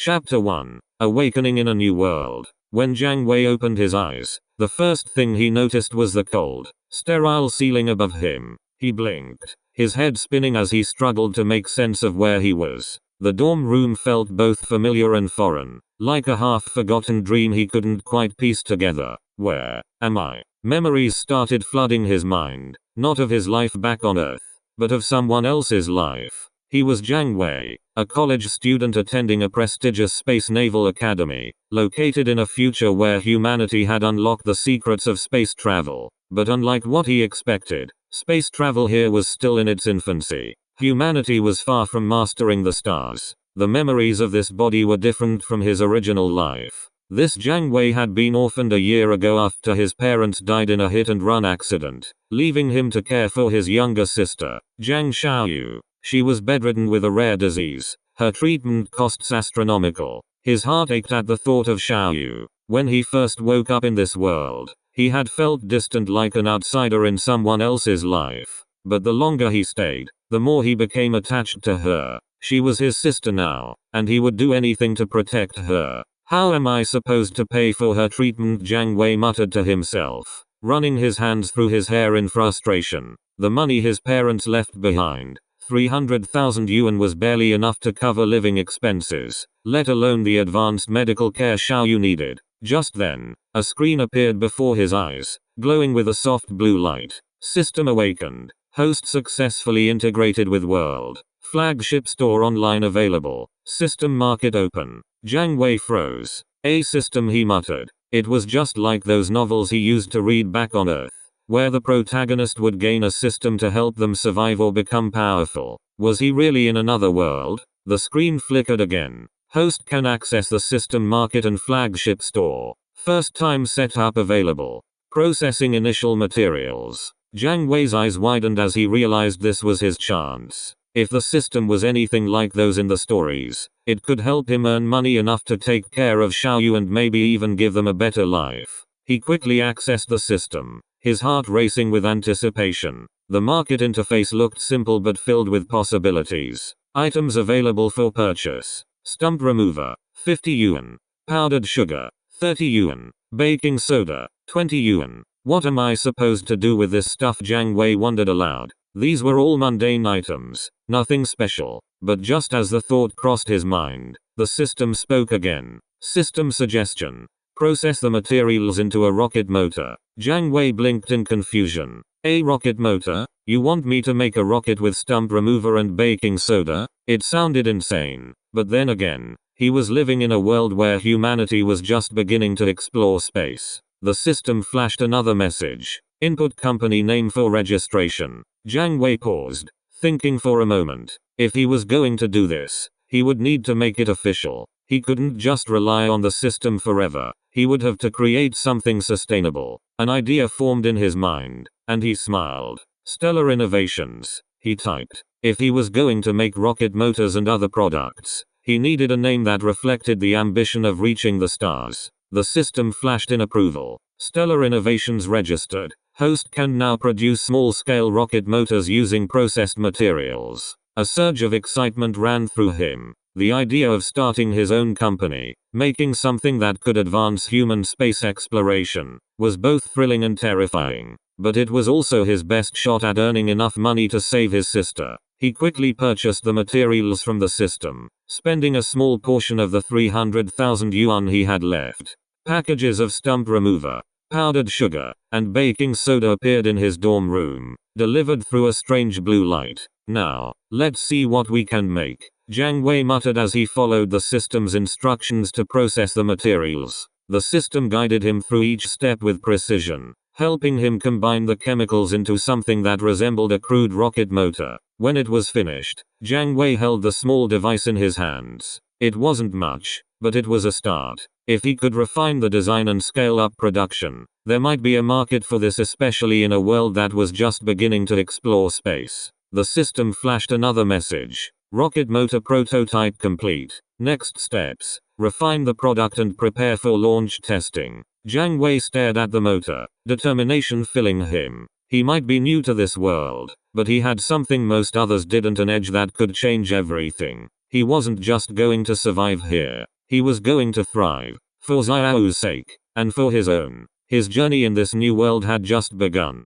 Chapter 1. Awakening in a New World. When Jiang Wei opened his eyes, the first thing he noticed was the cold, sterile ceiling above him. He blinked, his head spinning as he struggled to make sense of where he was. The dorm room felt both familiar and foreign, like a half-forgotten dream he couldn't quite piece together. Where am I? Memories started flooding his mind, not of his life back on Earth, but of someone else's life. He was Jiang Wei, a college student attending a prestigious space naval academy, located in a future where humanity had unlocked the secrets of space travel. But unlike what he expected, space travel here was still in its infancy. Humanity was far from mastering the stars. The memories of this body were different from his original life. This Jiang Wei had been orphaned a year ago after his parents died in a hit-and-run accident, leaving him to care for his younger sister, Jiang Xiaoyu. She was bedridden with a rare disease. Her treatment costs astronomical. His heart ached at the thought of Xiaoyu. When he first woke up in this world, he had felt distant, like an outsider in someone else's life. But the longer he stayed, the more he became attached to her. She was his sister now, and he would do anything to protect her. How am I supposed to pay for her treatment? Jiang Wei muttered to himself, running his hands through his hair in frustration. The money his parents left behind, 300,000 yuan, was barely enough to cover living expenses, let alone the advanced medical care Xiaoyu needed. Just then, a screen appeared before his eyes, glowing with a soft blue light. System awakened. Host successfully integrated with world. Flagship store online available. System market open. Jiang Wei froze. A system, he muttered. It was just like those novels he used to read back on Earth, where the protagonist would gain a system to help them survive or become powerful. Was he really in another world? The screen flickered again. Host can access the system market and flagship store. First time setup available. Processing initial materials. Jiang Wei's eyes widened as he realized this was his chance. If the system was anything like those in the stories, it could help him earn money enough to take care of Xiaoyu and maybe even give them a better life. He quickly accessed the system, his heart racing with anticipation. The market interface looked simple but filled with possibilities. Items available for purchase. Stump remover, 50 yuan. Powdered sugar, 30 yuan. Baking soda, 20 yuan. What am I supposed to do with this stuff? Jiang Wei wondered aloud. These were all mundane items, nothing special. But just as the thought crossed his mind, the system spoke again. System suggestion. Process the materials into a rocket motor. Jiang Wei blinked in confusion. A rocket motor? You want me to make a rocket with stump remover and baking soda? It sounded insane. But then again, he was living in a world where humanity was just beginning to explore space. The system flashed another message. Input company name for registration. Jiang Wei paused, thinking for a moment. If he was going to do this, he would need to make it official. He couldn't just rely on the system forever. He would have to create something sustainable. An idea formed in his mind, and he smiled. Stellar Innovations, he typed. If he was going to make rocket motors and other products, he needed a name that reflected the ambition of reaching the stars. The system flashed in approval. Stellar Innovations registered. Host can now produce small-scale rocket motors using processed materials. A surge of excitement ran through him. The idea of starting his own company, making something that could advance human space exploration, was both thrilling and terrifying. But it was also his best shot at earning enough money to save his sister. He quickly purchased the materials from the system, spending a small portion of the 300,000 yuan he had left. Packages of stump remover, powdered sugar, and baking soda appeared in his dorm room, delivered through a strange blue light. Now, let's see what we can make, Jiang Wei muttered as he followed the system's instructions to process the materials. The system guided him through each step with precision, helping him combine the chemicals into something that resembled a crude rocket motor. When it was finished, Jiang Wei held the small device in his hands. It wasn't much, but it was a start. If he could refine the design and scale up production, there might be a market for this, especially in a world that was just beginning to explore space. The system flashed another message. Rocket motor prototype complete. Next steps. Refine the product and prepare for launch testing. Jiang Wei stared at the motor, determination filling him. He might be new to this world, but he had something most others didn't, an edge that could change everything. He wasn't just going to survive here. He was going to thrive. For Xiao's sake, and for his own. His journey in this new world had just begun.